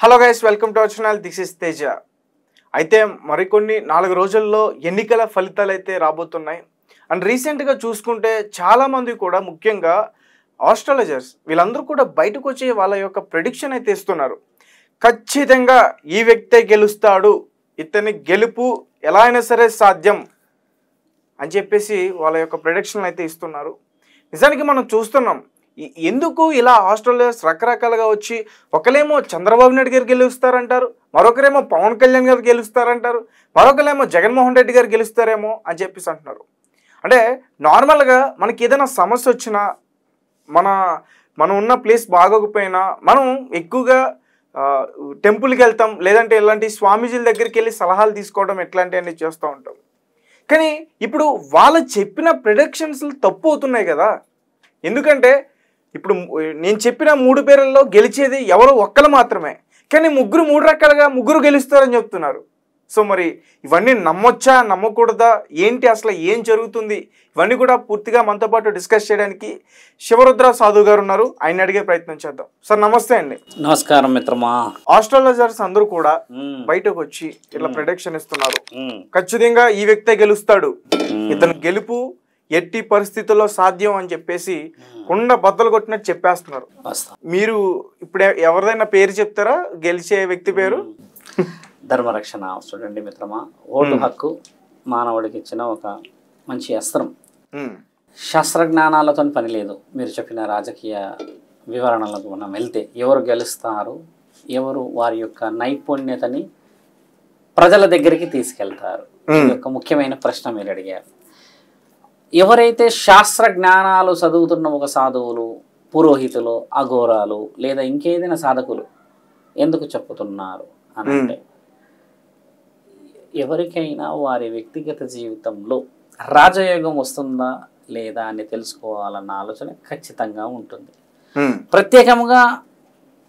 Hello guys, welcome to our channel. This is Teja. అయితే మరికొన్ని 4 రోజుల్లో ఎన్నికల ఫలితాలు అయితే రాబోతున్నాయి. అండ్ రీసెంట్గా చూసుకుంటే చాలామంది కూడా, ముఖ్యంగా ఆస్ట్రాలజర్స్ వీళ్ళందరూ కూడా బయటకు వచ్చి వాళ్ళ యొక్క ప్రెడిక్షన్ అయితే ఇస్తున్నారు. ఖచ్చితంగా ఈ వ్యక్తే గెలుస్తాడు, ఇతని గెలుపు ఎలా అయినా సరే సాధ్యం అని చెప్పేసి వాళ్ళ యొక్క ప్రెడిక్షన్ అయితే ఇస్తున్నారు. నిజానికి మనం చూస్తున్నాం, ఎందుకు ఇలా ఆస్ట్రాలజర్స్ రకరకాలుగా వచ్చి ఒకరేమో చంద్రబాబు నాయుడు గారు గెలుస్తారంటారు, మరొకరేమో పవన్ కళ్యాణ్ గారు గెలుస్తారంటారు, మరొకరేమో జగన్మోహన్ రెడ్డి గారు గెలుస్తారేమో అని చెప్పేసి అంటున్నారు. అంటే నార్మల్గా మనకి ఏదైనా సమస్య వచ్చినా, మనం ఉన్న ప్లేస్ బాగోకపోయినా మనం ఎక్కువగా టెంపుల్కి వెళ్తాం, లేదంటే ఇలాంటి స్వామీజీల దగ్గరికి వెళ్ళి సలహాలు తీసుకోవడం ఇట్లాంటివన్నీ చేస్తూ ఉంటాం. కానీ ఇప్పుడు వాళ్ళు చెప్పిన ప్రెడిక్షన్స్ తప్పు అవుతున్నాయి కదా. ఎందుకంటే ఇప్పుడు నేను చెప్పిన 3 పేర్లలో గెలిచేది ఎవరో ఒక్కరు మాత్రమే, కానీ ముగ్గురు రకాలుగా గెలుస్తారని చెప్తున్నారు. సో మరి ఇవన్నీ నమ్మొచ్చా, నమ్మకూడదా, ఏంటి, అసలు ఏం జరుగుతుంది, ఇవన్నీ కూడా పూర్తిగా మనతో పాటు డిస్కస్ చేయడానికి శివరుద్ర సాధు గారు ఉన్నారు. ఆయన అడిగే ప్రయత్నం చేద్దాం. సార్ నమస్తే అండి. నమస్కారం మిత్రమా. ఆస్ట్రాలజర్స్ అందరూ కూడా బయటకు వచ్చి ఇట్లా ప్రొడిక్షన్ ఇస్తున్నారు. ఖచ్చితంగా ఈ వ్యక్తే గెలుస్తాడు, ఇతను గెలుపు ఎట్టి పరిస్థితుల్లో సాధ్యం అని చెప్పేసి కుండ బద్దలు కొట్టినట్టు చెప్పేస్తున్నారు. మీరు ఇప్పుడు ఎవరిదైనా పేరు చెప్తారా, గెలిచే వ్యక్తి పేరు? ధర్మరక్షణ చూడండి మిత్రమా, ఓటు హక్కు మానవుడికి ఇచ్చిన ఒక మంచి అస్త్రం. శాస్త్రజ్ఞానాలతో పని లేదు. మీరు చెప్పిన రాజకీయ వివరణలకు మనం వెళ్తే ఎవరు గెలుస్తారు, ఎవరు వారి యొక్క నైపుణ్యతని ప్రజల దగ్గరికి తీసుకెళ్తారు, ఇది ఒక ముఖ్యమైన ప్రశ్న మీరు అడిగారు. ఎవరైతే శాస్త్ర జ్ఞానాలు చదువుతున్న ఒక సాధువులు, పురోహితులు, అఘోరాలు లేదా ఇంకేదైనా సాధకులు ఎందుకు చెప్పుతున్నారు అని అంటే, ఎవరికైనా వారి వ్యక్తిగత జీవితంలో రాజయోగం వస్తుందా లేదా అని తెలుసుకోవాలన్న ఆలోచన ఖచ్చితంగా ఉంటుంది. ప్రత్యేకంగా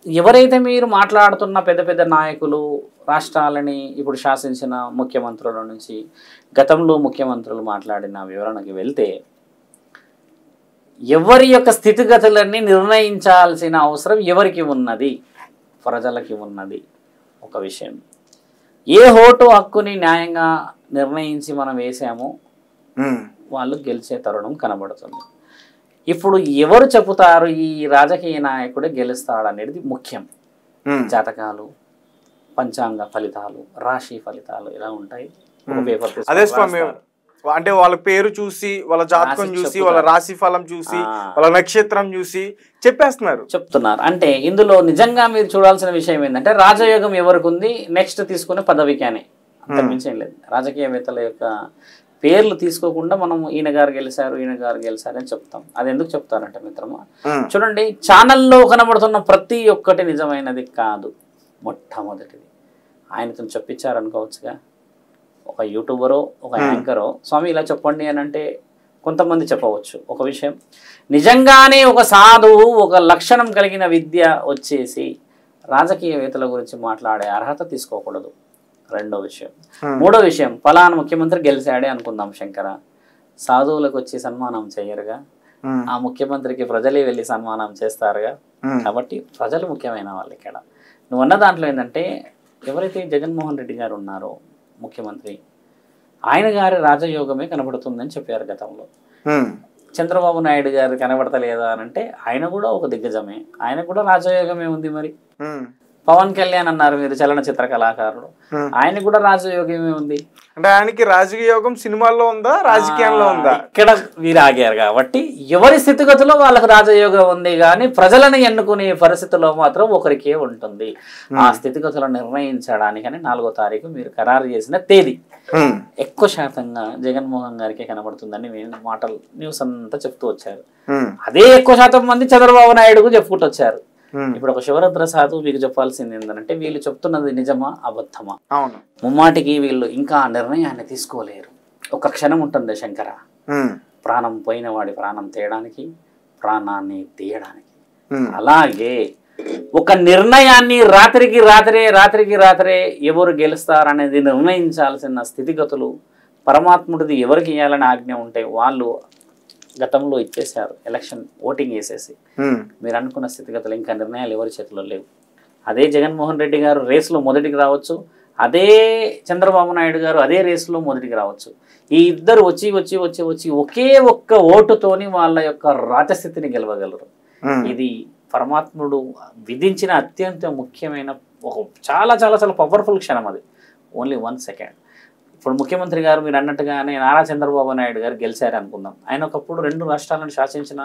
ఎవరైతే మీరు మాట్లాడుతున్న పెద్ద పెద్ద నాయకులు, రాష్ట్రాలని ఇప్పుడు శాసించిన ముఖ్యమంత్రుల నుంచి గతంలో ముఖ్యమంత్రులు మాట్లాడిన వివరణకి వెళ్తే, ఎవరి యొక్క స్థితిగతులన్నీ నిర్ణయించాల్సిన అవసరం ఎవరికి ఉన్నది? ప్రజలకి ఉన్నది. ఒక విషయం, ఏ ఓటు హక్కుని న్యాయంగా నిర్ణయించి మనం వేసామో వాళ్ళు గెలిచే తరుణం కనబడుతుంది. ఇప్పుడు ఎవరు చెబుతారు ఈ రాజకీయ నాయకుడే గెలుస్తాడు అనేది ముఖ్యం. జాతకాలు, పంచాంగ ఫలితాలు, రాశి ఫలితాలు ఇలా ఉంటాయి. అదే స్వామి, అంటే వాళ్ళ పేరు చూసి, వాళ్ళ జాతకం చూసి, వాళ్ళ రాశి ఫలం చూసి, వాళ్ళ నక్షత్రం చూసి చెప్తున్నారు. అంటే ఇందులో నిజంగా మీరు చూడాల్సిన విషయం ఏంటంటే, రాజయోగం ఎవరికి ఉంది, నెక్స్ట్ తీసుకునే పదవికానే, అంతకుమించేం లేదు. రాజకీయవేత్తల యొక్క పేర్లు తీసుకోకుండా మనం ఈయన గారు గెలిచారు, ఈయన గారు గెలిచారు అని చెప్తాం. అది ఎందుకు చెప్తారంటే మిత్రమా, చూడండి, ఛానల్లో కనబడుతున్న ప్రతి ఒక్కటి నిజమైనది కాదు. మొట్టమొదటిది ఆయనతో చెప్పించారనుకోవచ్చుగా. ఒక యూట్యూబరో, ఒక యాంకరో స్వామి ఇలా చెప్పండి అని అంటే కొంతమంది చెప్పవచ్చు. ఒక విషయం, నిజంగానే ఒక సాధువు ఒక లక్షణం కలిగిన విద్య వచ్చేసి రాజకీయవేత్తల గురించి మాట్లాడే అర్హత తీసుకోకూడదు. రెండో విషయం. మూడో విషయం, ఫలానా ముఖ్యమంత్రి గెలిచాడే అనుకుందాం శంకర, సాధువులకు వచ్చి సన్మానం చేయరుగా, ఆ ముఖ్యమంత్రికి ప్రజలే వెళ్ళి సన్మానం చేస్తారుగా. కాబట్టి ప్రజలు ముఖ్యమైన వాళ్ళు. ఇక్కడ నువ్వు అన్న దాంట్లో ఏంటంటే, ఎవరైతే జగన్మోహన్ రెడ్డి గారు ఉన్నారో ముఖ్యమంత్రి, ఆయన గారి రాజయోగమే కనబడుతుందని చెప్పారు గతంలో. చంద్రబాబు నాయుడు గారు కనబడతలేదా అని అంటే, ఆయన కూడా ఒక దిగ్గజమే, ఆయన కూడా రాజయోగమే ఉంది. మరి పవన్ కళ్యాణ్ అన్నారు మీరు, చలనచిత్ర కళాకారుడు, ఆయన కూడా రాజయోగమే ఉంది. అంటే ఆయనకి రాజకీయ యోగం సినిమాల్లో ఉందా, రాజకీయంలో ఉందా? ఇక్కడ మీరు ఆగారు కాబట్టి ఎవరి స్థితిగతిలో వాళ్ళకు రాజయోగం ఉంది, కానీ ప్రజలను ఎన్నుకునే పరిస్థితిలో మాత్రం ఒకరికే ఉంటుంది. ఆ స్థితిగతులను నిర్ణయించడానికని 4వ తారీఖు మీరు ఖరారు చేసిన తేదీ ఎక్కువ శాతంగా జగన్మోహన్ గారికి కనబడుతుందని మాటలు న్యూస్ అంతా చెప్తూ వచ్చారు. అదే ఎక్కువ శాతం మంది చంద్రబాబు నాయుడుకు చెప్పుకుంటూ వచ్చారు. ఇప్పుడు ఒక శివరుద్ర సాధు మీకు చెప్పాల్సింది ఏంటంటే, వీళ్ళు చెప్తున్నది నిజమా అబద్ధమా? అవును, ముమ్మాటికి వీళ్ళు ఇంకా నిర్ణయాన్ని తీసుకోలేరు. ఒక క్షణం ఉంటుంది శంకర, ప్రాణం పోయిన వాడి ప్రాణం తీయడానికి, ప్రాణాన్ని తీయడానికి. అలాగే ఒక నిర్ణయాన్ని రాత్రికి రాత్రే ఎవరు గెలుస్తారనేది నిర్ణయించాల్సిన స్థితిగతులు పరమాత్ముడిది ఎవరికి ఇవ్వాలని ఆజ్ఞ ఉంటే వాళ్ళు గతంలో ఇచ్చేశారు. ఎలక్షన్ ఓటింగ్ వేసేసి మీరు అనుకున్న స్థితిగతులు ఇంకా నిర్ణయాలు ఎవరి చేతిలో లేవు. అదే జగన్మోహన్ రెడ్డి గారు రేసులో మొదటికి రావచ్చు, అదే చంద్రబాబు నాయుడు గారు అదే రేసులో మొదటికి రావచ్చు. ఈ ఇద్దరు వచ్చి వచ్చి వచ్చి వచ్చి ఒకే ఒక్క ఓటుతోని వాళ్ళ యొక్క రాజస్థితిని గెలవగలరు. ఇది పరమాత్ముడు విధించిన అత్యంత ముఖ్యమైన ఒక చాలా చాలా చాలా పవర్ఫుల్ క్షణం. అది ఓన్లీ 1 సెకండ్. ఇప్పుడు ముఖ్యమంత్రి గారు మీరు అన్నట్టుగానే నారా చంద్రబాబు నాయుడు గారు గెలిచారు అనుకుందాం. ఆయన ఒకప్పుడు 2 రాష్ట్రాలను శాసించిన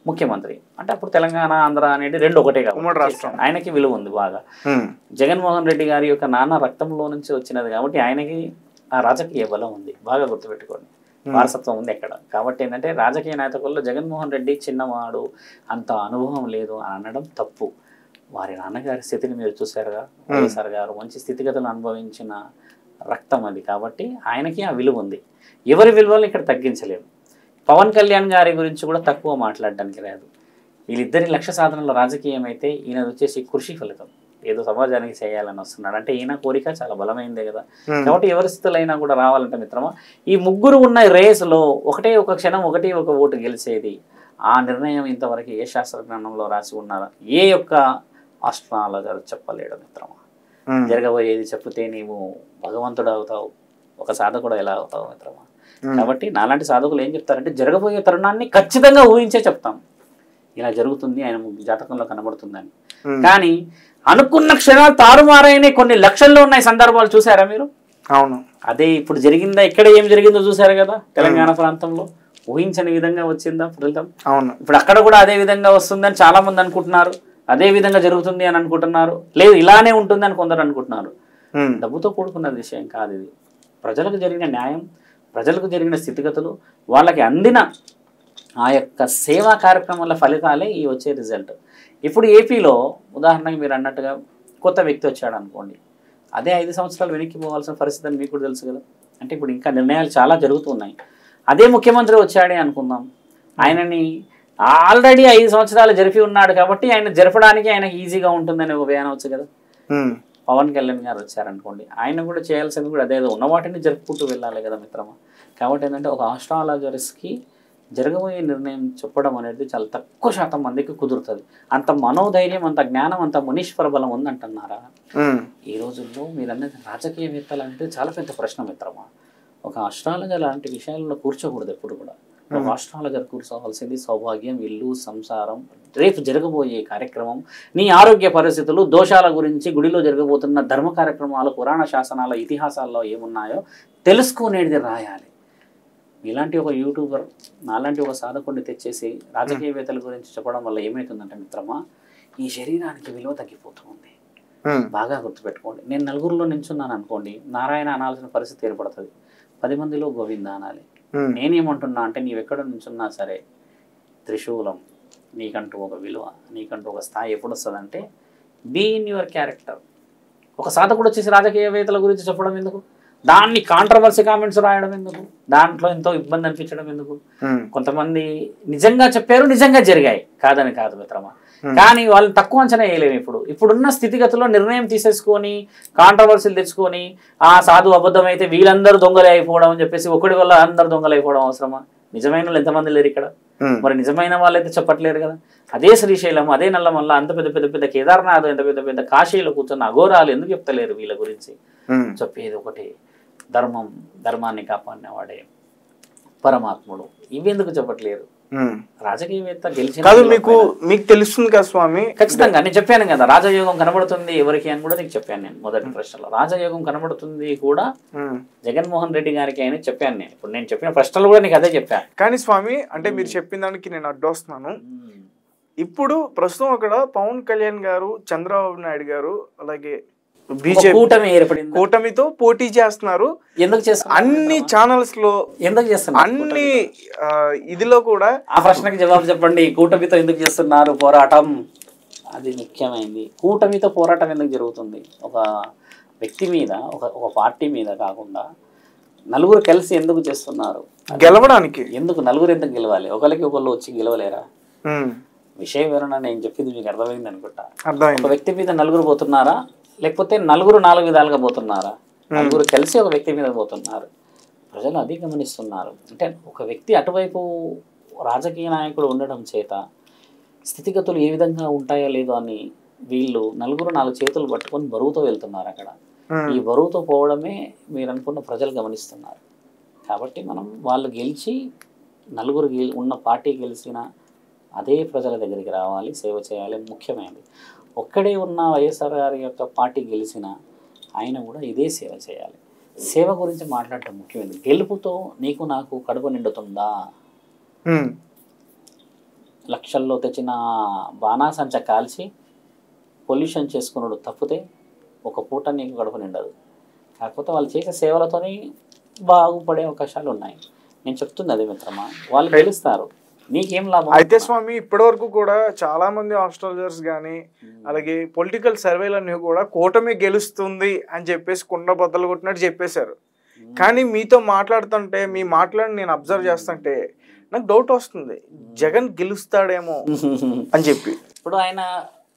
ముఖ్యమంత్రి. అంటే అప్పుడు తెలంగాణ ఆంధ్ర అనేది 2 ఒకటే కాబట్టి ఆయనకి విలువ ఉంది బాగా. జగన్మోహన్ రెడ్డి గారి యొక్క నాన్న రక్తంలో నుంచి వచ్చినది కాబట్టి ఆయనకి ఆ రాజకీయ బలం ఉంది. బాగా గుర్తుపెట్టుకోండి, వారసత్వం ఉంది ఎక్కడ. కాబట్టి ఏంటంటే రాజకీయ నాయకుల్లో జగన్మోహన్ రెడ్డి చిన్నవాడు, అంత అనుభవం లేదు అని అనడం తప్పు. వారి నాన్నగారి స్థితిని మీరు చూశారుగా, వైఎస్ఆర్ గారు మంచి స్థితిగతులను అనుభవించిన రక్తం అది. కాబట్టి ఆయనకి ఆ విలువ ఉంది. ఎవరి విలువలను ఇక్కడ తగ్గించలేము. పవన్ కళ్యాణ్ గారి గురించి కూడా తక్కువ మాట్లాడడానికి రాదు. వీళ్ళిద్దరి లక్ష్య సాధనలో రాజకీయం అయితే ఈయన వచ్చేసి కృషి ఫలితం. ఏదో సమాజానికి చేయాలని వస్తున్నాడు అంటే ఈయన కోరిక చాలా బలమైందే కదా. కాబట్టి ఎవరి స్థితులైనా కూడా రావాలంటే మిత్రమా, ఈ ముగ్గురు ఉన్న రేసులో ఒకటే ఒక క్షణం ఒకటి ఒక ఓటు గెలిచేది. ఆ నిర్ణయం ఇంతవరకు ఏ శాస్త్రజ్ఞానంలో రాసి ఉన్నారా, ఏ యొక్క ఆస్ట్రాలజర్ చెప్పలేడు మిత్రమా. జరగబోయేది చెప్తే నీవు భగవంతుడు అవుతావు, ఒక సాధకుడు ఎలా అవుతావు మిత్రమా. కాబట్టి నాలాంటి సాధకులు ఏం చెప్తారంటే జరగబోయే తరుణాన్ని ఖచ్చితంగా ఊహించే చెప్తాం. ఇలా జరుగుతుంది, ఆయన జాతకంలో కనబడుతుందని. కానీ అనుకున్న క్షణాలు తారుమారైన కొన్ని లక్షల్లో ఉన్నాయి సందర్భాలు చూసారా మీరు? అవును. అదే ఇప్పుడు జరిగిందా, ఇక్కడ ఏం జరిగిందో చూసారు కదా. తెలంగాణ ప్రాంతంలో ఊహించని విధంగా వచ్చిందా ఫలితం. అవును. ఇప్పుడు అక్కడ కూడా అదే విధంగా వస్తుందని చాలా మంది అనుకుంటున్నారు, అదే విధంగా జరుగుతుంది అని అనుకుంటున్నారు. లేదు ఇలానే ఉంటుంది అని కొందరు అనుకుంటున్నారు. డబ్బుతో కూడుకున్న విషయం కాదు ఇది. ప్రజలకు జరిగిన న్యాయం, ప్రజలకు జరిగిన స్థితిగతులు, వాళ్ళకి అందిన ఆ యొక్క సేవా కార్యక్రమాల ఫలితాలే ఈ వచ్చే రిజల్ట్. ఇప్పుడు ఏపీలో ఉదాహరణకి మీరు అన్నట్టుగా కొత్త వ్యక్తి వచ్చాడు అనుకోండి, అదే 5 సంవత్సరాలు వెనక్కి పోవాల్సిన పరిస్థితి అని మీకు కూడా తెలుసు కదా. అంటే ఇప్పుడు ఇంకా నిర్ణయాలు చాలా జరుగుతున్నాయి. అదే ముఖ్యమంత్రి వచ్చాడే అనుకుందాం, ఆయనని ఆల్రెడీ 5 సంవత్సరాలు జరిపి ఉన్నాడు కాబట్టి ఆయన జరపడానికి ఆయనకి ఈజీగా ఉంటుందని ఒక వ్యాన్ వచ్చు కదా. పవన్ కళ్యాణ్ గారు వచ్చారనుకోండి, ఆయన కూడా చేయాల్సింది కూడా అదేదో ఉన్న వాటిని జరుపుకుంటూ వెళ్ళాలి కదా మిత్రమా. కాబట్టి ఏంటంటే ఒక ఆస్ట్రాలజర్స్కి జరగబోయే నిర్ణయం చెప్పడం అనేది చాలా తక్కువ శాతం మందికి కుదురుతుంది. అంత మనోధైర్యం, అంత జ్ఞానం, అంత మునీశ్వర బలం ఉందంటున్నారా? ఈ రోజుల్లో మీరు అన్నది రాజకీయవేత్తలు అంటే చాలా పెద్ద ప్రశ్న మిత్రమా. ఒక ఆస్ట్రాలజర్ లాంటి విషయాల్లో కూర్చోకూడదు ఎప్పుడు కూడా. ఒక ఆస్ట్రాలజర్ కూర్చోవాల్సింది సౌభాగ్యం, ఇల్లు, సంసారం, రేపు జరగబోయే కార్యక్రమం, నీ ఆరోగ్య పరిస్థితులు, దోషాల గురించి, గుడిలో జరగబోతున్న ధర్మ కార్యక్రమాలు, పురాణ శాసనాల ఇతిహాసాల్లో ఏమున్నాయో తెలుసుకునేది రాయాలి. ఇలాంటి ఒక యూట్యూబర్, నాలాంటి ఒక సాధకుడిని తెచ్చేసి రాజకీయవేత్తల గురించి చెప్పడం వల్ల ఏమవుతుందంటే మిత్రమా, ఈ శరీరానికి విలువ తగ్గిపోతుంది. బాగా గుర్తుపెట్టుకోండి. నేను నలుగురిలో నించున్నాను అనుకోండి, నారాయణ అనాల్సిన పరిస్థితి ఏర్పడుతుంది. 10 మందిలో గోవింద అనాలి. నేనేమంటున్నా అంటే నీవెక్కడ నించున్నా సరే త్రిశూలం, నీకంటూ ఒక విలువ, నీకంటూ ఒక స్థాయి ఎప్పుడు వస్తుందంటే బీ ఇన్ యువర్ క్యారెక్టర్. ఒక సాధకుడు వచ్చేసి రాజకీయవేత్తల గురించి చెప్పడం ఎందుకు, దాన్ని కాంట్రవర్సీ కామెంట్స్ రాయడం ఎందుకు, దాంట్లో ఎంతో ఇబ్బంది అనిపించడం ఎందుకు. కొంతమంది నిజంగా చెప్పారు, నిజంగా జరిగాయి, కాదని కాదు మిత్రమా. కానీ వాళ్ళని తక్కువ అంచనా వేయలేము. ఇప్పుడున్న స్థితిగతుల్లో నిర్ణయం తీసేసుకొని కాంట్రవర్సీలు తెచ్చుకొని ఆ సాధు అబద్ధం అయితే వీళ్ళందరూ దొంగలు అయిపోవడం అని చెప్పేసి ఒకటి వల్ల అందరు దొంగలు అయిపోవడం అవసరమా? నిజమైన వాళ్ళు ఎంతమంది లేరు ఇక్కడ? మరి నిజమైన వాళ్ళైతే చెప్పట్లేరు కదా. అదే శ్రీశైలం, అదే నల్లమల్ల, అంత పెద్ద పెద్ద పెద్ద కేదార్నాథ్, ఎంత పెద్ద పెద్ద కాశీలో కూర్చున్న అఘోరాలు ఎందుకు చెప్తలేరు వీళ్ళ గురించి? చెప్పేది ఒకటి, ధర్మం, ధర్మాన్ని కాపాడినవాడే పరమాత్ముడు. ఇవి ఎందుకు చెప్పట్లేరు? రాజకీయవేత్త గెలిచిన మీకు తెలుస్తుంది కదా స్వామి. ఖచ్చితంగా నేను చెప్పాను కదా, రాజయోగం కనబడుతుంది ఎవరికి అని కూడా నీకు చెప్పాను నేను మొదటి ప్రశ్నలో. రాజయోగం కనబడుతుంది కూడా జగన్మోహన్ రెడ్డి గారికి అని చెప్పాను నేను. ఇప్పుడు నేను చెప్పిన ప్రశ్నలు కూడా నీకు అదే చెప్పాను. కానీ స్వామి అంటే మీరు చెప్పిన దానికి నేను అడ్డొస్తున్నాను. ఇప్పుడు ప్రస్తుతం అక్కడ పవన్ కళ్యాణ్ గారు, చంద్రబాబు నాయుడు గారు, అలాగే బీజేపీ కూటమి ఏర్పడింది, కూటమితో పోటీ చేస్తున్నారు. ఎందుకు చేస్తున్నారు? అన్ని ఛానల్స్ లో ఎందుకు చేస్తున్నారు? అన్ని ఇదిలో కూడా ఆ ప్రశ్నకి జవాబు చెప్పండి. కూటమితో ఎందుకు చేస్తున్నారు పోరాటం? అది ముఖ్యమైనది. కూటమితో పోరాటం ఎందుకు జరుగుతుంది? ఒక వ్యక్తి మీద, ఒక పార్టీ మీద కాకుండా నలుగురు కలిసి ఎందుకు చేస్తున్నారు? గెలవడానికి. ఎందుకు నలుగురు ఎందుకు గెలవాలి? ఒకరికి ఒకళ్ళు వచ్చి గెలవలేరా? విషయ వివరణ నేను చెప్పింది మీకు అర్థమైంది అనుకుంటా. ఒక వ్యక్తి మీద నలుగురు పోతున్నారా, లేకపోతే నలుగురు 4 విధాలుగా పోతున్నారా? నలుగురు కలిసి ఒక వ్యక్తి మీద పోతున్నారు. ప్రజలు అది గమనిస్తున్నారు. అంటే ఒక వ్యక్తి అటువైపు రాజకీయ నాయకుడు ఉండడం చేత స్థితిగతులు ఏ విధంగా ఉంటాయో లేదో అని వీళ్ళు నలుగురు 4 చేతులు పట్టుకొని బరువుతో వెళ్తున్నారు అక్కడ. ఈ బరువుతో పోవడమే మీరు అనుకున్న ప్రజలు గమనిస్తున్నారు. కాబట్టి మనం వాళ్ళు గెలిచి నలుగురు ఉన్న పార్టీ గెలిచిన అదే ప్రజల దగ్గరికి రావాలి, సేవ చేయాలి ముఖ్యమైనది. ఒక్కడే ఉన్న వైఎస్ఆర్ గారి యొక్క పార్టీ గెలిచిన ఆయన కూడా ఇదే సేవ చేయాలి. సేవ గురించి మాట్లాడటం ముఖ్యమైనది. గెలుపుతో నీకు నాకు కడుపు నిండుతుందా? లక్షల్లో తెచ్చిన బాణాసంచ కాల్చి పొల్యూషన్ చేసుకున్నాడు తప్పితే ఒక పూట నీకు కడుపు నిండదు. కాకపోతే వాళ్ళు చేసే సేవలతోనే బాగుపడే అవకాశాలు ఉన్నాయి. నేను చెప్తుంది అది మిత్రమా, వాళ్ళు గెలుస్తారు, నీకేం లాభం? అయితే స్వామి ఇప్పటి వరకు కూడా చాలా మంది ఆస్ట్రాలజర్స్ కానీ అలాగే పొలిటికల్ సర్వేలన్నీ కూడా కూటమి గెలుస్తుంది అని చెప్పేసి కుండ బద్దలు కొట్టినట్టు చెప్పేశారు. కానీ మీతో మాట్లాడుతుంటే మీ మాటలను నేను అబ్జర్వ్ చేస్తుంటే నాకు డౌట్ వస్తుంది, జగన్ గెలుస్తాడేమో అని చెప్పి. ఇప్పుడు ఆయన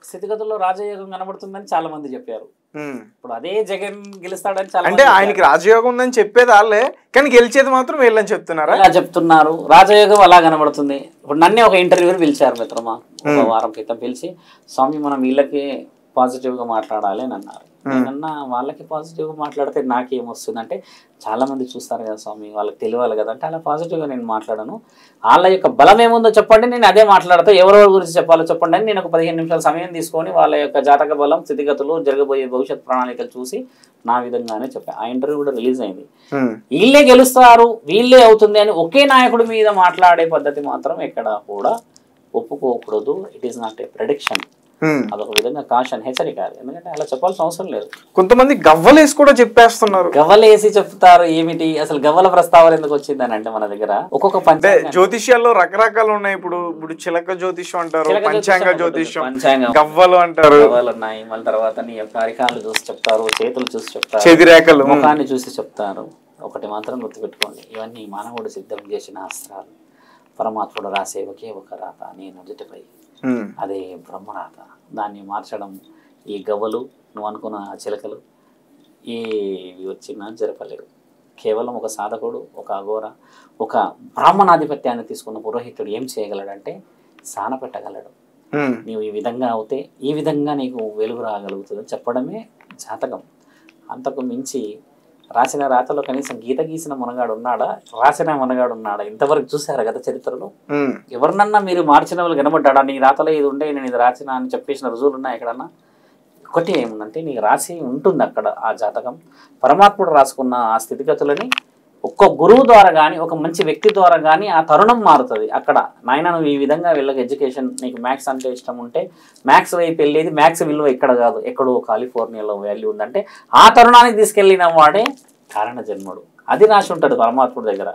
స్థితిగతుల్లో రాజయోగం కనబడుతుందని చాలా మంది చెప్పారు. ఇప్పుడు అదే జగన్ గెలుస్తాడని చాలా అంటే ఆయనకి రాజయోగం ఉందని చెప్పేది వాళ్ళే, కానీ గెలిచేది మాత్రం వీళ్ళని చెప్తున్నారా? అలా చెప్తున్నారు. రాజయోగం అలా కనబడుతుంది. ఇప్పుడు నన్నే ఒక ఇంటర్వ్యూని పిలిచారు మిత్రమా, ఒక వారం క్రితం పిలిచి, స్వామి మనం వీళ్ళకి పాజిటివ్గా మాట్లాడాలి అని అన్నారు. నేనన్నా వాళ్ళకి పాజిటివ్గా మాట్లాడితే నాకేమొస్తుంది అంటే, చాలా మంది చూస్తారు కదా స్వామి, వాళ్ళకి తెలియాలి కదా అంటే, అలా పాజిటివ్గా నేను మాట్లాడను, వాళ్ళ యొక్క బలం ఏముందో చెప్పండి, నేను అదే మాట్లాడతా, ఎవరెవరి గురించి చెప్పాలో చెప్పండి అని నేను ఒక 15 నిమిషాల సమయం తీసుకొని వాళ్ళ యొక్క జాతక బలం, స్థితిగతులు, జరగబోయే భవిష్యత్ ప్రణాళికలు చూసి నా విధంగానే చెప్పాను. ఆ ఇంటర్వ్యూ కూడా రిలీజ్ అయింది. వీళ్ళే గెలుస్తారు, వీళ్ళే అవుతుంది అని ఒకే నాయకుడి మీద మాట్లాడే పద్ధతి మాత్రం ఎక్కడ కూడా ఒప్పుకోకూడదు. It is not a prediction, అదొక విధంగా కాషన్, హెచ్చరిక. ఎందుకంటే అలా చెప్పాల్సిన అవసరం లేదు. కొంతమంది గవ్వలేసి కూడా చెప్పేస్తున్నారు. గవ్వలేసి చెప్తారు ఏమిటి? అసలు గవ్వల ప్రస్తావన ఎందుకు వచ్చిందని అంటే, మన దగ్గర ఒక్కొక్క జ్యోతిష్యాల్లో రకరకాలు ఉన్నాయి. ఇప్పుడు చిలక జ్యోతిష్యం అంటారు, పంచాంగ జ్యోతిష్యం, గవ్వలు అంటారు, గవ్వలు ఉన్నాయి. మళ్ళీ తర్వాత నీ యొక్క అరికాలు చూసి చెప్తారు, చేతులు చూసి చెప్తారు, చెదిరేఖలు, ముఖాన్ని చూసి చెప్తారు. ఒకటి మాత్రం గుర్తుపెట్టుకోండి, ఇవన్నీ మానవుడు సిద్ధం చేసిన అస్త్రాలు. పరమాత్ముడు రాసే ఒకే ఒక రాత నీ నుదుటిపై, అదే బ్రహ్మరాత. దాన్ని మార్చడం ఈ గవ్వలు, నువ్వు అనుకున్న చిలకలు ఏవి వచ్చినా జరపలేవు. కేవలం ఒక సాధకుడు, ఒక అఘోర, ఒక బ్రాహ్మణాధిపత్యాన్ని తీసుకున్న పురోహితుడు ఏం చేయగలడంటే సాన పెట్టగలడు. నీవు ఈ విధంగా అవుతే ఈ విధంగా నీకు వెలుగు రాగలుగుతుంది చెప్పడమే జాతకం. అంతకు మించి రాసిన రాతలో కనీసం గీత గీసిన మునగాడు ఉన్నాడా, రాసిన మునగాడు ఉన్నాడా? ఇంతవరకు చూసారా గత చరిత్రలో? ఎవరినన్నా మీరు మార్చిన వాళ్ళు కనబడ్డా? నీ రాతలో ఇది ఉండే నేను ఇది రాసిన అని చెప్పేసిన రుజువులు ఉన్నాయి ఎక్కడన్నా? ఒకటి ఏముందంటే, నీకు రాసి ఉంటుంది అక్కడ ఆ జాతకం, పరమాత్ముడు రాసుకున్న ఆ స్థితిగతులని ఒక్క గురువు ద్వారా కానీ, ఒక మంచి వ్యక్తి ద్వారా కానీ ఆ తరుణం మారుతుంది. అక్కడ నాయన నువ్వు ఈ విధంగా వెళ్ళక ఎడ్యుకేషన్, నీకు మ్యాథ్స్ అంటే ఇష్టం ఉంటే మ్యాథ్స్ వైపు వెళ్ళేది, మ్యాథ్స్ విలువ ఇక్కడ కాదు ఎక్కడో కాలిఫోర్నియాలో వాల్యూ ఉందంటే ఆ తరుణానికి తీసుకెళ్ళిన వాడే కారణ జన్ముడు. అది రాసి ఉంటుంది పరమాత్ముడి దగ్గర.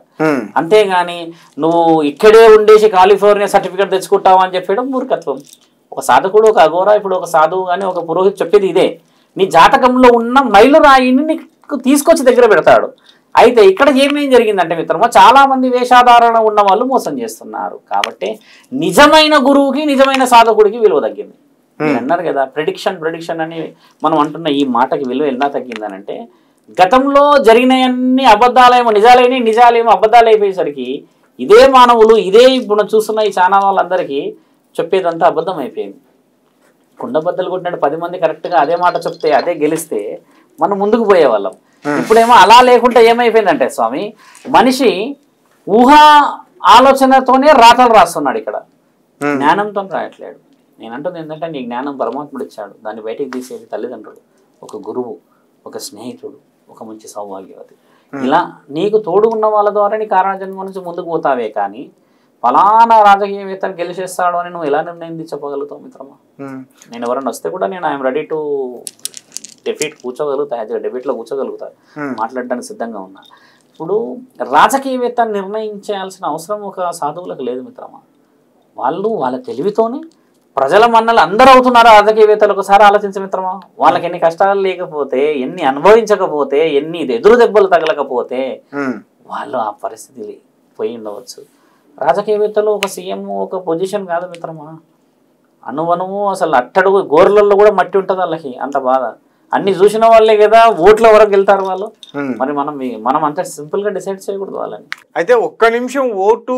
అంతేగాని నువ్వు ఇక్కడే ఉండేసి కాలిఫోర్నియా సర్టిఫికేట్ తెచ్చుకుంటావు అని చెప్పడం మూర్ఖత్వం. ఒక సాధకుడు, ఒక అఘోరా, ఇప్పుడు ఒక సాధువు కానీ ఒక పురోహితు చెప్పేది ఇదే, నీ జాతకంలో ఉన్న మైలురాయిని నీకు తీసుకొచ్చి దగ్గర పెడతాడు. అయితే ఇక్కడ ఏమేం జరిగిందంటే మిత్రమా, చాలా మంది వేషాధారణ ఉన్న వాళ్ళు మోసం చేస్తున్నారు. కాబట్టి నిజమైన గురువుకి, నిజమైన సాధకుడికి విలువ తగ్గింది. మీరు అన్నారు కదా ప్రెడిక్షన్ అని మనం అంటున్న ఈ మాటకి విలువ ఎలా తగ్గిందనంటే, గతంలో జరిగినవన్నీ అబద్ధాలేమో నిజాలైన, నిజాలేమో అబద్ధాలు అయిపోయేసరికి ఇదే మానవులు, ఇదే ఇప్పుడు చూస్తున్న ఈ చాలా వాళ్ళందరికీ చెప్పేదంతా అబద్ధం అయిపోయింది. కుండబద్దలు కొట్టినట్టు 10 మంది కరెక్ట్గా అదే మాట చెప్తే, అదే గెలిస్తే మనం ముందుకు పోయేవాళ్ళం. ఇప్పుడేమో అలా లేకుండా ఏమైపోయిందంటే స్వామి, మనిషి ఊహా ఆలోచనతోనే రాతలు రాస్తున్నాడు. ఇక్కడ జ్ఞానంతో రాయట్లేడు. నేను అంటుంది ఏంటంటే, నీ జ్ఞానం పరమాత్ముడు ఇచ్చాడు, దాన్ని బయటికి తీసేది తల్లిదండ్రులు, ఒక గురువు, ఒక స్నేహితుడు, ఒక మంచి సౌభాగ్యవతి. ఇలా నీకు తోడు ఉన్న వాళ్ళ ద్వారా నీ కారణ జన్మ నుంచి ముందుకు పోతావే కానీ ఫలానా రాజకీయవేత్తను గెలిచేస్తాడు అని నువ్వు ఎలా నిర్ణయం చెప్పగలుగుతావు మిత్రమా? నేను ఎవరైనా వస్తే కూడా నేను ఐఎమ్ రెడీ టు డెఫీట్ కూర్చోగలుగుతా, డెబేట్లో కూర్చోగలుగుతా, మాట్లాడడానికి సిద్ధంగా ఉన్నా. ఇప్పుడు రాజకీయవేత్తను నిర్ణయించాల్సిన అవసరం ఒక సాధువులకు లేదు మిత్రమా. వాళ్ళు వాళ్ళ తెలివితోనే ప్రజల మన్నలు అందరూ అవుతున్నారు రాజకీయవేత్తలు. ఒకసారి ఆలోచించే మిత్రమా, వాళ్ళకి ఎన్ని కష్టాలు లేకపోతే, ఎన్ని అనుభవించకపోతే, ఎన్ని ఎదురు దెబ్బలు తగలకపోతే వాళ్ళు ఆ పరిస్థితి పోయి ఉండవచ్చు. రాజకీయవేత్తలు ఒక సీఎం ఒక పొజిషన్ కాదు మిత్రమా, అనువనువు అసలు అట్టడుగు గోర్లలో కూడా మట్టి ఉంటుంది వాళ్ళకి, అంత బాధ. అన్ని చూసిన వాళ్ళే కదా ఓట్ల వరకు వెళ్తారు వాళ్ళు. మరి మనం అంత సింపుల్ గా డిసైడ్ చేయకూడదు వాళ్ళని. అయితే ఒక్క నిమిషం ఓటు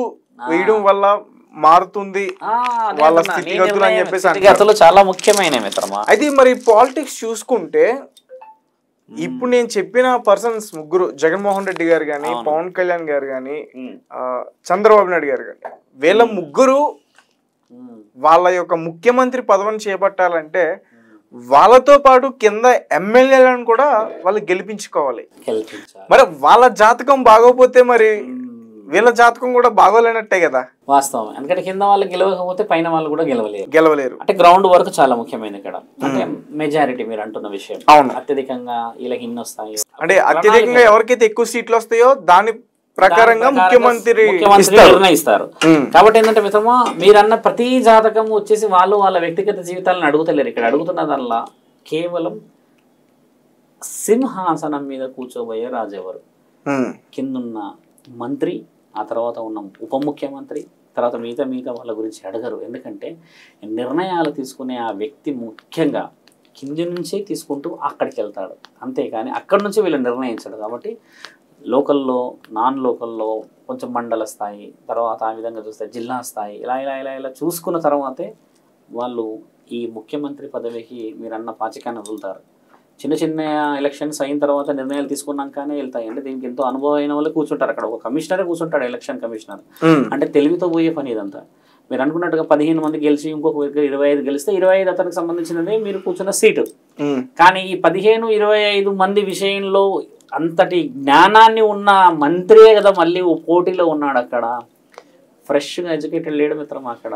వేయడం వల్ల మారుతుంది వాళ్ళ స్థితిగతులు అని చెప్పేసి స్థితిగతులు చాలా ముఖ్యమైన మిత్రమా. అయితే మరి పాలిటిక్స్ చూసుకుంటే ఇప్పుడు నేను చెప్పిన పర్సన్స్ ముగ్గురు, జగన్మోహన్ రెడ్డి గారు కానీ, పవన్ కళ్యాణ్ గారు కానీ, చంద్రబాబు నాయుడు గారు కానీ, వీళ్ళ ముగ్గురు వాళ్ళ యొక్క ముఖ్యమంత్రి పదవిని చేపట్టాలంటే వాళ్ళతో పాటు కింద ఎమ్మెల్యేలను కూడా వాళ్ళు గెలిపించుకోవాలి. మరి వాళ్ళ జాతకం బాగోపోతే మరి వీళ్ళ జాతకం కూడా బాగోలేనట్టే కదా. వాస్తవం. ఎందుకంటే కింద వాళ్ళు గెలవకపోతే పైన వాళ్ళు కూడా గెలవలేరు. అంటే గ్రౌండ్ వర్క్ చాలా ముఖ్యమైనది ఇక్కడ. అంటే మెజారిటీ మీరు అంటున్న విషయం. అవును, అత్యధికంగా వీళ్ళకి ఇన్ని వస్తాయి అంటే అత్యధికంగా ఎవరికైతే ఎక్కువ సీట్లు వస్తాయో దాని ప్రకారంగా ముఖ్యమంత్రి నిర్ణయిస్తారు. కాబట్టి ఏంటంటే మిత్రమా, మీరన్న ప్రతి జాతకం వచ్చేసి వాళ్ళు వాళ్ళ వ్యక్తిగత జీవితాలను అడుగుతలేరు. ఇక్కడ అడుగుతున్నదల్లా కేవలం సింహాసనం మీద కూర్చోబోయే రాజెవరు, కిందున్న మంత్రి, ఆ తర్వాత ఉన్న ఉప ముఖ్యమంత్రి, తర్వాత మిగతా వాళ్ళ గురించి అడగరు. ఎందుకంటే నిర్ణయాలు తీసుకునే ఆ వ్యక్తి ముఖ్యంగా కింది నుంచే తీసుకుంటూ అక్కడికి వెళ్తాడు, అంతేకాని అక్కడి నుంచి వీళ్ళు నిర్ణయించడు. కాబట్టి లోకల్లో, నాన్ లోకల్లో, కొంచెం మండల స్థాయి, తర్వాత ఆ విధంగా చూస్తే జిల్లా స్థాయి, ఇలా ఇలా ఇలా ఇలా చూసుకున్న తర్వాతే వాళ్ళు ఈ ముఖ్యమంత్రి పదవికి మీరన్న పాచికాన్ని వదులుతారు. చిన్న చిన్న ఎలక్షన్స్ అయిన తర్వాత నిర్ణయాలు తీసుకున్నాకనే వెళ్తాయి. అంటే దీనికి ఎంతో అనుభవం అయిన వాళ్ళు కూర్చుంటారు. అక్కడ ఒక కమిషనరే కూర్చుంటాడు, ఎలక్షన్ కమిషనర్. అంటే తెలివితో పోయే పని ఇదంతా. మీరు అనుకున్నట్టుగా 15 మంది గెలిచి ఇంకొక 25 గెలిస్తే 25 అతనికి సంబంధించినదే మీరు కూర్చున్న సీటు. కానీ ఈ 15-25 మంది విషయంలో అంతటి జ్ఞానాన్ని ఉన్న మంత్రియే కదా మళ్ళీ పోటీలో ఉన్నాడు. అక్కడ ఫ్రెష్గా ఎడ్యుకేటెడ్ లేడు మిత్రం. అక్కడ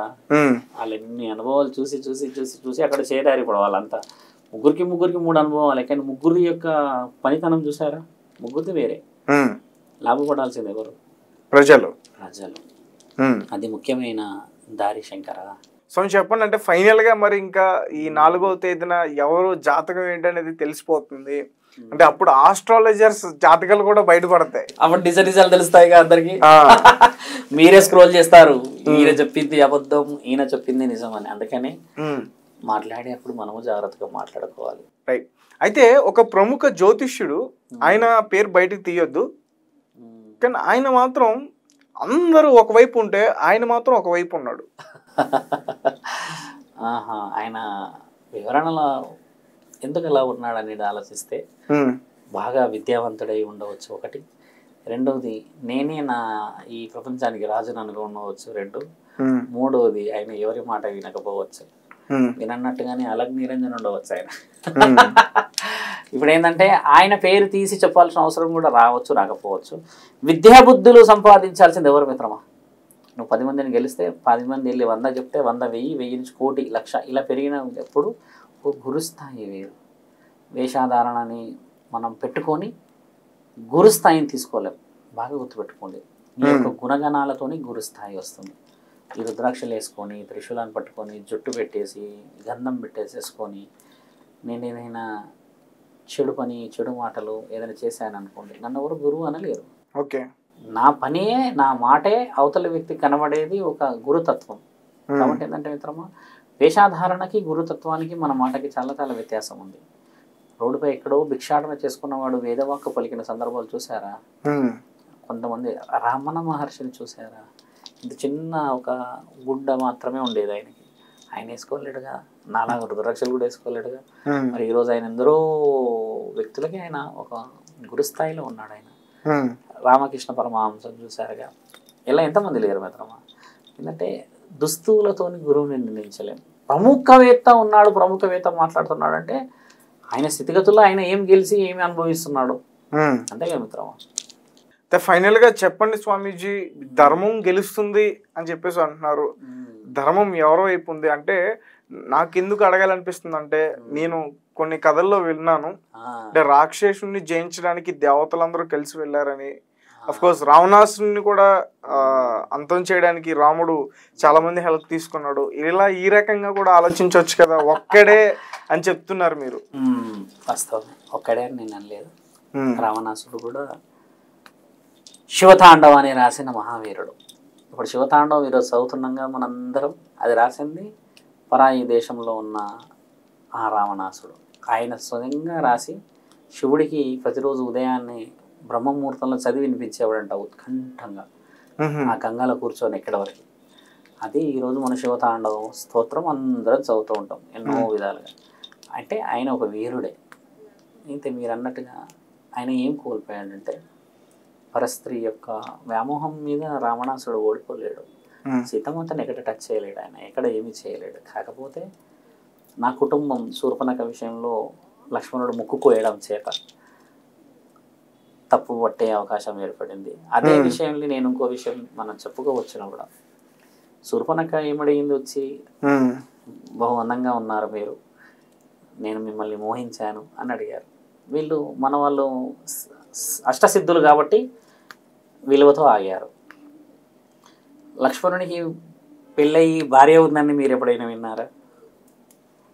వాళ్ళు ఎన్ని అనుభవాలు చూసి చూసి చూసి చూసి అక్కడ చేరారు. ఇప్పుడు వాళ్ళంతా ముగ్గురికి 3 అనుభవాలు. కానీ ముగ్గురి యొక్క పనితనం చూసారా? ముగ్గురిది వేరే. లాభపడాల్సింది ఎవరు? ప్రజలు. అది ముఖ్యమైన దారి శంకర. సో చెప్పండి, అంటే ఫైనల్ గా మరి ఇంకా ఈ 4వ తేదీన ఎవరు జాతకం ఏంటనేది తెలిసిపోతుంది. అంటే అప్పుడు ఆస్ట్రాలజర్స్ జాతకాలు కూడా బయటపడతాయి. అప్పుడు నిజాలు తెలుస్తాయి అందరికి. మీరే స్క్రోల్ చేస్తారు, ఈయన చెప్పింది అబద్ధం, ఈయన చెప్పింది నిజం అని. అందుకని మాట్లాడేటప్పుడు మనము జాగ్రత్తగా మాట్లాడుకోవాలి. రైట్. అయితే ఒక ప్రముఖ జ్యోతిష్యుడు, ఆయన పేరు బయటకు తీయొద్దు, కానీ ఆయన మాత్రం అందరూ ఒకవైపు ఉంటే ఆయన మాత్రం ఒకవైపు ఉన్నాడు. ఆయన వివరణలో ఎందుకు ఎలా ఉన్నాడు అనేది ఆలోచిస్తే బాగా విద్యావంతుడై ఉండవచ్చు ఒకటి. రెండవది నేనే ఈ ప్రపంచానికి రాజును అనుకోవచ్చు. 2. మూడవది ఆయన ఎవరి మాట వినకపోవచ్చు. వినన్నట్టుగానే అలగ్ నిరంజన్ ఉండవచ్చు ఆయన. ఇప్పుడు ఏంటంటే ఆయన పేరు తీసి చెప్పాల్సిన అవసరం కూడా రావచ్చు, రాకపోవచ్చు. విద్యాబుద్ధులు సంపాదించాల్సింది ఎవరు మిత్రమా? నువ్వు 10 మందిని గెలిస్తే 10 మంది వెళ్ళి 100 చెప్తే 100, 1000, 1000 నుంచి 1,00,000, 1,00,000 ఇలా పెరిగినప్పుడు ఒక గురుస్థాయి వేరు. వేషాధారణని మనం పెట్టుకొని గురుస్థాయిని తీసుకోలేము. బాగా గుర్తుపెట్టుకోండి, ఈ యొక్క గుణగణాలతోని గురుస్థాయి వస్తుంది. ఈ రుద్రాక్షలు వేసుకొని, త్రిశూలాన్ని పట్టుకొని, జుట్టు పెట్టేసి, గంధం పెట్టేసేసుకొని నేను ఏదైనా చెడు పని, చెడు మాటలు ఏదైనా చేశాను అనుకోండి, నన్ను ఎవరు గురువు అనలేరు. ఓకే, నా పనే, నా మాటే అవతల వ్యక్తి కనబడేది ఒక గురుతత్వం. కాబట్టి ఏంటంటే మిత్రమా, వేషాధారణకి గురుతత్వానికి మన మాటకి చాలా చాలా వ్యత్యాసం ఉంది. రోడ్డుపై ఎక్కడో భిక్షాటన చేసుకున్నవాడు వేదవాక్కు పలికిన సందర్భాలు చూసారా? కొంతమంది రమణ మహర్షిని చూసారా? ఇంత చిన్న ఒక గుడ్డ మాత్రమే ఉండేది ఆయనకి. ఆయన వేసుకోలేడుగా, నాలాగా రుద్రాక్షలు కూడా వేసుకోలేడుగా. మరి ఈరోజు ఆయన ఎందరో వ్యక్తులకి ఆయన ఒక గురుస్థాయిలో ఉన్నాడు. ఆయన రామకృష్ణ పరమహంసం చూసారుగా. ఇలా ఎంతమంది లేరు మిత్రమా? ఎందుకంటే దుస్తువులతోని గురువుని నిర్ణయించలేము. ప్రముఖవేత్త ఉన్నాడు, ప్రముఖవేత్త మాట్లాడుతున్నాడు అంటే ఆయన స్థితిగతుల్లో ఆయన ఏం గెలిచి ఏమి అనుభవిస్తున్నాడు అంతేగా మిత్రమా. ఫైనల్ గా చెప్పండి స్వామీజీ, ధర్మం గెలుస్తుంది అని చెప్పేసి అంటున్నారు. ధర్మం ఎవరో వైపు ఉంది అంటే నాకు ఎందుకు అడగాలనిపిస్తుంది అంటే, నేను కొన్ని కథల్లో విన్నాను, అంటే రాక్షసుని జయించడానికి దేవతలందరూ కలిసి వెళ్ళారని. అఫ్ కోర్స్ రావణాసుని కూడా అంతం చేయడానికి రాముడు చాలా మంది హెల్ప్ తీసుకున్నాడు. ఇలా ఈ రకంగా కూడా ఆలోచించవచ్చు కదా, ఒక్కడే అని చెప్తున్నారు మీరు. వాస్తవం, ఒక్కడే అని నేను అనలేదు. రావణాసుడు కూడా శివతాండవం అని రాసిన మహావీరుడు. ఇప్పుడు శివతాండవం ఈరోజు చదువుతున్నాగా మనందరం, అది రాసింది పరాయి దేశంలో ఉన్న ఆ రావణాసుడు. ఆయన స్వయంగా రాసి శివుడికి ప్రతిరోజు ఉదయాన్నే బ్రహ్మముహూర్తంలో చదివి వినిపించేవాడంట ఉత్కంఠంగా, ఆ గంగాలో కూర్చొని ఎక్కడ వరకు. అది ఈరోజు మన శివతాండవం స్తోత్రం అందరం చదువుతూ ఉంటాం ఎన్నో విధాలుగా. అంటే ఆయన ఒక వీరుడే. అయితే మీరు అన్నట్టుగా ఆయన ఏం కోల్పోయాడంటే పరస్త్రీ యొక్క వ్యామోహం మీద రావణాసుడు ఓడిపోలేడు. సీతమ్మతను ఎక్కడ టచ్ చేయలేడు, ఆయన ఎక్కడ ఏమీ చేయలేడు. కాకపోతే నా కుటుంబం శూర్పణఖ విషయంలో లక్ష్మణుడు ముక్కు కోయడం చేత తప్పు పట్టే అవకాశం ఏర్పడింది. అదే విషయంలో నేను ఇంకో విషయం మనం చెప్పుకోవచ్చును కూడా. శూర్పణఖ ఏమడిగింది వచ్చి, బహు అందంగా ఉన్నారు మీరు, నేను మిమ్మల్ని మోహించాను అని అడిగారు. వీళ్ళు మన వాళ్ళు అష్టసిద్ధులు కాబట్టి విలువతో ఆగారు. లక్ష్మణునికి పెళ్ళయి భార్య ఉందని మీరు ఎప్పుడైనా విన్నారా?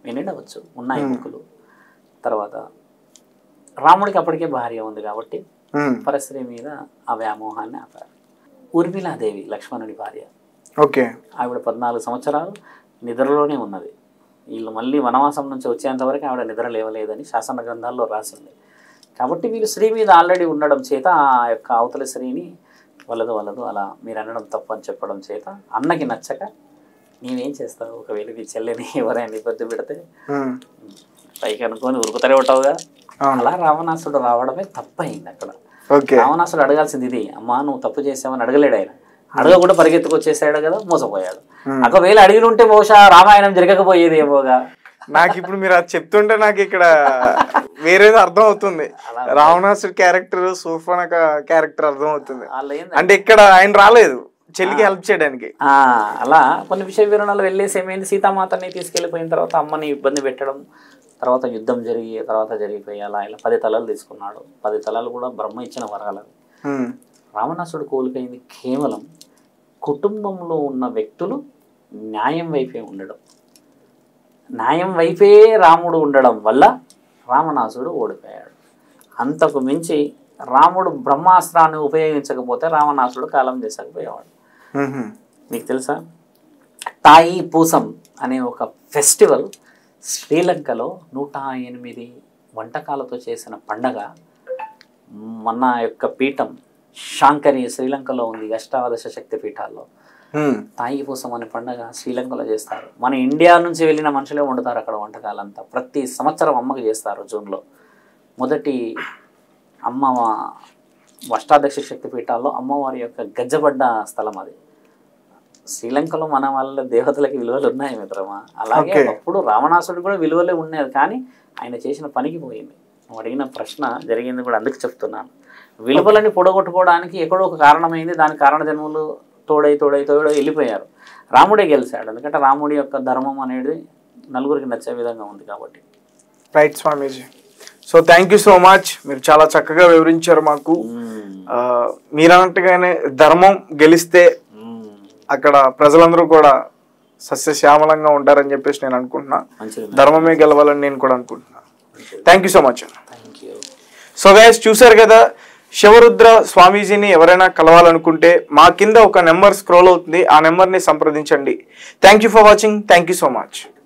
వినవచ్చు, ఉన్నాయి బుక్కులు. తర్వాత రాముడికి అప్పటికే భార్య ఉంది కాబట్టి పరస్త్రీ మీద ఆ వ్యామోహాన్ని ఆపారు. ఊర్మిళాదేవి లక్ష్మణుడి భార్య. ఓకే. ఆవిడ 14 సంవత్సరాలు నిద్రలోనే ఉన్నది. వీళ్ళు మళ్ళీ వనవాసం నుంచి వచ్చేంత వరకు ఆవిడ నిద్ర లేవలేదని శాసన గ్రంథాల్లో రాసింది. కాబట్టి వీళ్ళు స్త్రీ మీద ఆల్రెడీ ఉండడం చేత ఆ యొక్క అవతల స్త్రీని వలదు అలా మీరు అనడం తప్పు అని చెప్పడం చేత అన్నకి నచ్చక నేనేం చేస్తావు, ఒకవేళ నీ చెల్లెని ఎవరైనా ఇబ్బంది పెడితే పైకి అనుకొని ఉరుకుతూనే ఉంటావుగా. అలా రావణాసుడు రావడమే తప్పయింది అక్కడ. రావణాసుడు అడగాల్సింది ఇది, అమ్మా నువ్వు తప్పు చేసావని అడగలేడు. ఆయన అడగకుండా పరిగెత్తుకొచ్చేసాడు కదా, మోసపోయాడు. ఒకవేళ అడిగి ఉంటే బహుశా రామాయణం జరగకపోయేది ఏమోగా. నాకు ఇప్పుడు మీరు అది చెప్తుంటే నాకు ఇక్కడ వేరేది అర్థం అవుతుంది. రావణాసుడి క్యారెక్టర్, శూర్పణఖ క్యారెక్టర్ అర్థం అవుతుంది. అంటే ఇక్కడ ఆయన రాలేదు చెల్లికి హెల్ప్ చేయడానికి. అలా కొన్ని విషయ వివరణలు వెళ్ళేసి ఏమైంది, సీతామాతని తీసుకెళ్ళిపోయిన తర్వాత అమ్మని ఇబ్బంది పెట్టడం, తర్వాత యుద్ధం తర్వాత జరిగిపోయి అలా ఇలా 10 తలలు తీసుకున్నాడు. 10 తలలు కూడా బ్రహ్మ ఇచ్చిన వరాలు. రావణాసుడు కోల్పోయింది కేవలం కుటుంబంలో ఉన్న వ్యక్తులు న్యాయం వైపే ఉండడం. న్యాయం వైపే రాముడు ఉండడం వల్ల రావణాసుడు ఓడిపోయాడు. అంతకు మించి రాముడు బ్రహ్మాస్త్రాన్ని ఉపయోగించకపోతే రావణాసుడు కాలం చేసకపోయేవాడు. మీకు తెలుసా, తాయి పూసం అనే ఒక ఫెస్టివల్ శ్రీలంకలో 108 వంటకాలతో చేసిన పండగ. మన యొక్క పీఠం శాంకరి శ్రీలంకలో ఉంది, అష్టాదశ శక్తి పీఠాల్లో. తాయి పూసం అనే పండగ శ్రీలంకలో చేస్తారు. మన ఇండియా నుంచి వెళ్ళిన మనుషులే వండుతారు అక్కడ వంటకాలంతా. ప్రతి సంవత్సరం అమ్మకి చేస్తారు జూన్లో. మొదటి అమ్మ అష్టాదశ శక్తి పీఠాల్లో అమ్మవారి యొక్క గజ్జబడ్డ స్థలం అది. శ్రీలంకలో మన వాళ్ళ దేవతలకి విలువలు ఉన్నాయి మిత్రమా. అలాగే అప్పుడు రావణాసుడు కూడా విలువలే ఉండేది, కానీ ఆయన చేసిన పనికి పోయింది. నువ్వు అడిగిన ప్రశ్న జరిగింది కూడా అందుకు చెప్తున్నాను. విలువలని పొడగొట్టుకోవడానికి ఎక్కడో ఒక కారణమైంది, దాని కారణ జన్మలు తోడై వెళ్ళిపోయారు. రాముడే గెలిచాడు, ఎందుకంటే రాముడి యొక్క ధర్మం అనేది నలుగురికి నచ్చే విధంగా ఉంది కాబట్టి. Right Swamiji. So thank you so much, మీరు చాలా చక్కగా వివరించారు మాకు. మీరు అన్నట్టుగానే ధర్మం గెలిస్తే అక్కడ ప్రజలందరూ కూడా సస్యశ్యామలంగా ఉంటారని చెప్పేసి నేను అనుకుంటున్నా. ధర్మమే గెలవాలని నేను కూడా అనుకుంటున్నా. Thank you so much. So guys, చూసారు కదా, శివరుద్ర స్వామీజీని ఎవరైనా కలవాలనుకుంటే మా కింద ఒక నెంబర్ స్క్రోల్ అవుతుంది, ఆ నెంబర్ని సంప్రదించండి. Thank you for watching. Thank you so much.